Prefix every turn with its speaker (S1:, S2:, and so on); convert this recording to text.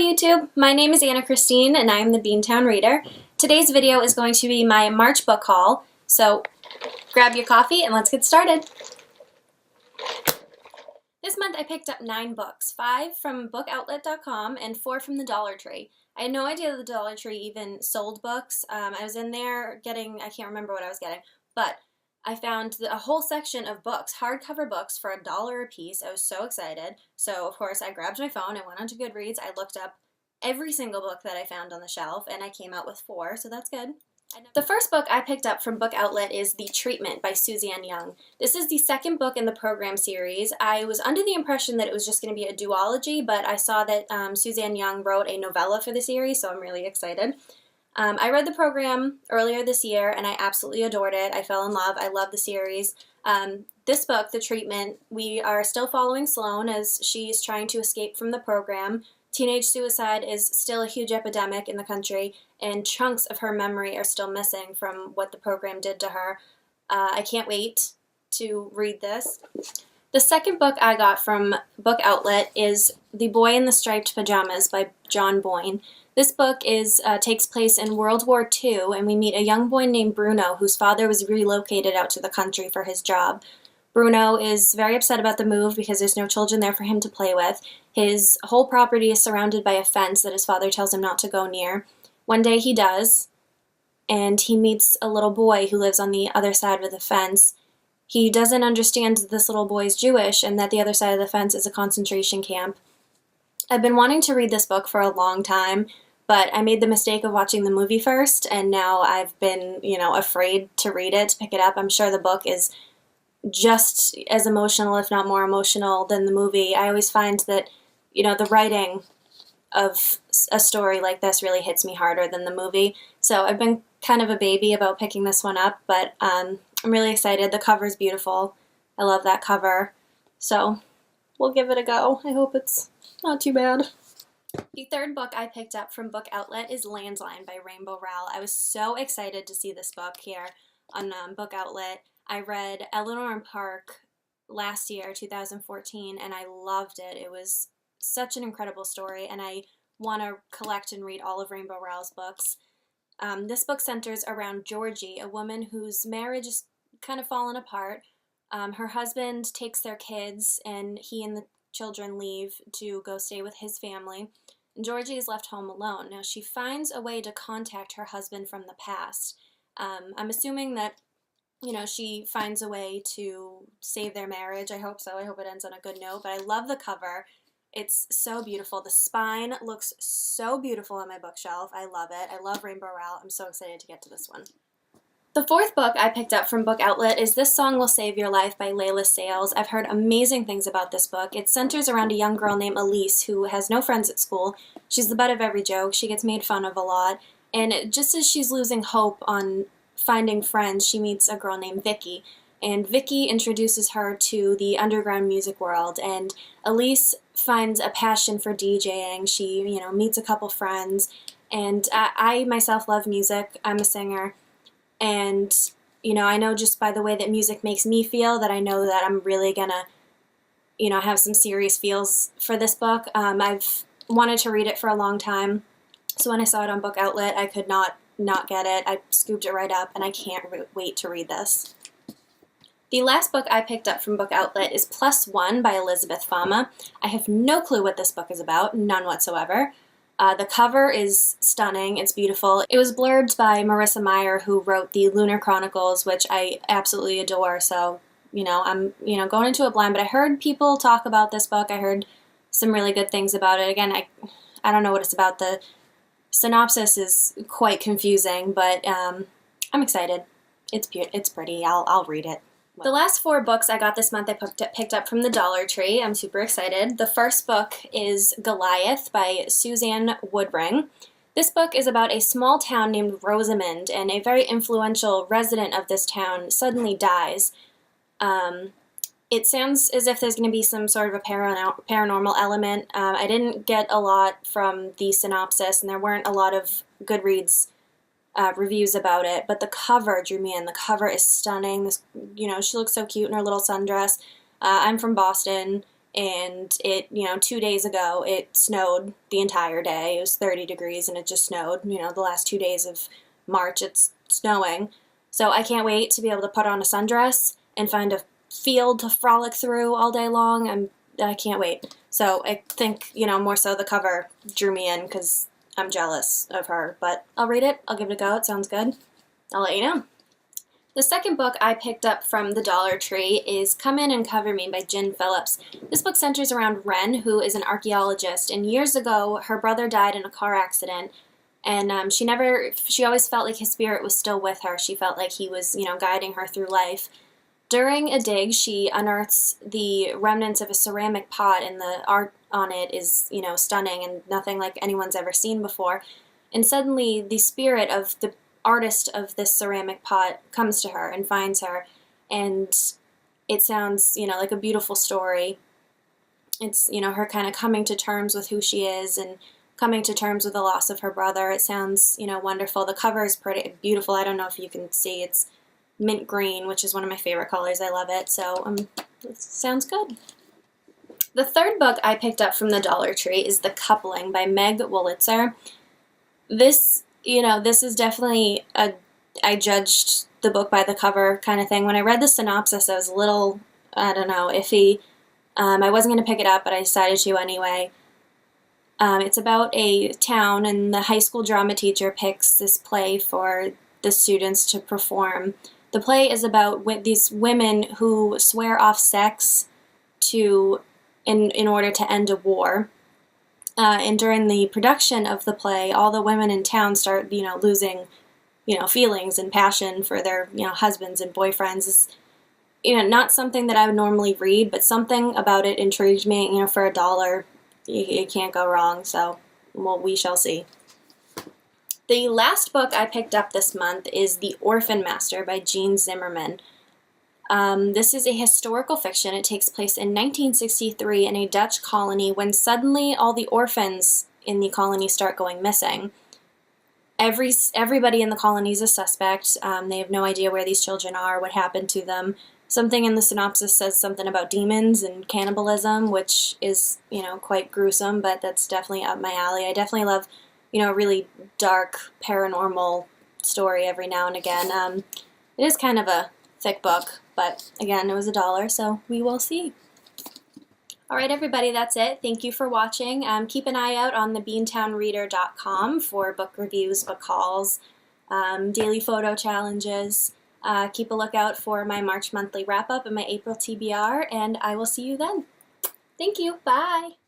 S1: YouTube, my name is Anna Christine and I am the Beantown Reader. Today's video is going to be my March book haul, so grab your coffee and let's get started. This month I picked up 9 books, 5 from bookoutlet.com and 4 from the Dollar Tree. I had no idea the Dollar Tree even sold books. I was in there getting, I can't remember what I was getting, but I found a whole section of books, hardcover books for $1 a piece. I was so excited. So, of course, I grabbed my phone, I went onto Goodreads, I looked up every single book that I found on the shelf, and I came out with 4, so that's good. The first book I picked up from Book Outlet is The Treatment by Suzanne Young. This is the second book in the program series. I was under the impression that it was just going to be a duology, but I saw that Suzanne Young wrote a novella for the series, so I'm really excited. I read the program earlier this year and I absolutely adored it. I fell in love. I love the series. This book, The Treatment, we are still following Sloane as she's trying to escape from the program. Teenage suicide is still a huge epidemic in the country and chunks of her memory are still missing from what the program did to her. I can't wait to read this. The second book I got from Book Outlet is The Boy in the Striped Pajamas by John Boyne. This book takes place in World War II, and we meet a young boy named Bruno whose father was relocated out to the country for his job. Bruno is very upset about the move because there's no children there for him to play with. His whole property is surrounded by a fence that his father tells him not to go near. One day he does, and he meets a little boy who lives on the other side of the fence. He doesn't understand that this little boy is Jewish and that the other side of the fence is a concentration camp. I've been wanting to read this book for a long time, but I made the mistake of watching the movie first, and now I've been, afraid to read it, to pick it up. I'm sure the book is just as emotional, if not more emotional, than the movie. I always find that, the writing of a story like this really hits me harder than the movie. So I've been kind of a baby about picking this one up, but I'm really excited. The cover's beautiful. I love that cover. So we'll give it a go. I hope it's not too bad. The third book I picked up from Book Outlet is Landline by Rainbow Rowell. I was so excited to see this book here on Book Outlet. I read Eleanor and Park last year, 2014, and I loved it. It was such an incredible story, and I want to collect and read all of Rainbow Rowell's books. This book centers around Georgie, a woman whose marriage is kind of fallen apart. Her husband takes their kids, and he and the children leave to go stay with his family, and Georgie is left home alone. Now she finds a way to contact her husband from the past. I'm assuming that, she finds a way to save their marriage. I hope so. I hope it ends on a good note, but I love the cover. It's so beautiful. The spine looks so beautiful on my bookshelf. I love it. I love Rainbow Rowell. I'm so excited to get to this one. The fourth book I picked up from Book Outlet is This Song Will Save Your Life by LEILA Sales. I've heard amazing things about this book. It centers around a young girl named Elise who has no friends at school. She's the butt of every joke. She gets made fun of a lot. And just as she's losing hope on finding friends, she meets a girl named Vicky. And Vicky introduces her to the underground music world. And Elise finds a passion for DJing. She, meets a couple friends. And I myself love music. I'm a singer. And, I know just by the way that music makes me feel that I know that I'm really gonna, have some serious feels for this book. I've wanted to read it for a long time, so when I saw it on Book Outlet, I could not get it. I scooped it right up, and I can't wait to read this. The last book I picked up from Book Outlet is Plus One by Elizabeth Fama. I have no clue what this book is about, none whatsoever. The cover is stunning. It's beautiful. It was blurbed by Marissa Meyer, who wrote the Lunar Chronicles, which I absolutely adore. So, I'm, going into it blind, but I heard people talk about this book. I heard some really good things about it. Again, I don't know what it's about. The synopsis is quite confusing, but I'm excited. It's pretty. I'll read it. The last 4 books I got this month I picked up from the Dollar Tree. I'm super excited. The first book is Goliath by Suzanne Woodring. This book is about a small town named Rosamond, and a very influential resident of this town suddenly dies. It sounds as if there's going to be some sort of a paranormal element. I didn't get a lot from the synopsis, and there weren't a lot of Goodreads reviews about it, but the cover drew me in. The cover is stunning. This, she looks so cute in her little sundress. I'm from Boston, and it, 2 days ago it snowed the entire day. It was 30 degrees and it just snowed. The last 2 days of March it's snowing. So I can't wait to be able to put on a sundress and find a field to frolic through all day long. I can't wait. So I think, more so the cover drew me in because I'm jealous of her. But I'll read it. I'll give it a go. It sounds good. I'll let you know. The second book I picked up from the Dollar Tree is Come In and Cover Me by PHILLIPS. This book centers around Wren, who is an archaeologist, and years ago her brother died in a car accident, and she always felt like his spirit was still with her. She felt like he was, guiding her through life. During a dig, she unearths the remnants of a ceramic pot, and the art on it is, stunning and nothing like anyone's ever seen before. And suddenly the spirit of the artist of this ceramic pot comes to her and finds her, and it sounds, like a beautiful story. It's, her kind of coming to terms with who she is and coming to terms with the loss of her brother. It sounds, wonderful. The cover is pretty beautiful. I don't know if you can see. It's mint green, which is one of my favorite colors. I love it. So it sounds good. The third book I picked up from the Dollar Tree is The Coupling by Meg Wolitzer. This is definitely I judged the book by the cover kind of thing. When I read the synopsis, I was a little, iffy. I wasn't going to pick it up, but I decided to anyway. It's about a town, and the high school drama teacher picks this play for the students to perform. The play is about these women who swear off sex in order to end a war. And during the production of the play, all the women in town start, losing, feelings and passion for their, husbands and boyfriends. It's, not something that I would normally read, but something about it intrigued me. For $1, you can't go wrong. So, well, we shall see. The last book I picked up this month is The ORPHANMASTER by ZIMMERMAN. This is a historical fiction. It takes place in 1963 in a Dutch colony when suddenly all the orphans in the colony start going missing. Everybody in the colony is a suspect. They have no idea where these children are, what happened to them. Something in the synopsis says something about demons and cannibalism, which is, quite gruesome, but that's definitely up my alley. I definitely love, a really dark paranormal story every now and again. It is kind of a thick book, but again, it was $1, so we will see. Alright everybody, that's it. Thank you for watching. Keep an eye out on the beantownreader.com for book reviews, book hauls, daily photo challenges. Keep a lookout for my March monthly wrap-up and my April TBR, and I will see you then. Thank you. Bye!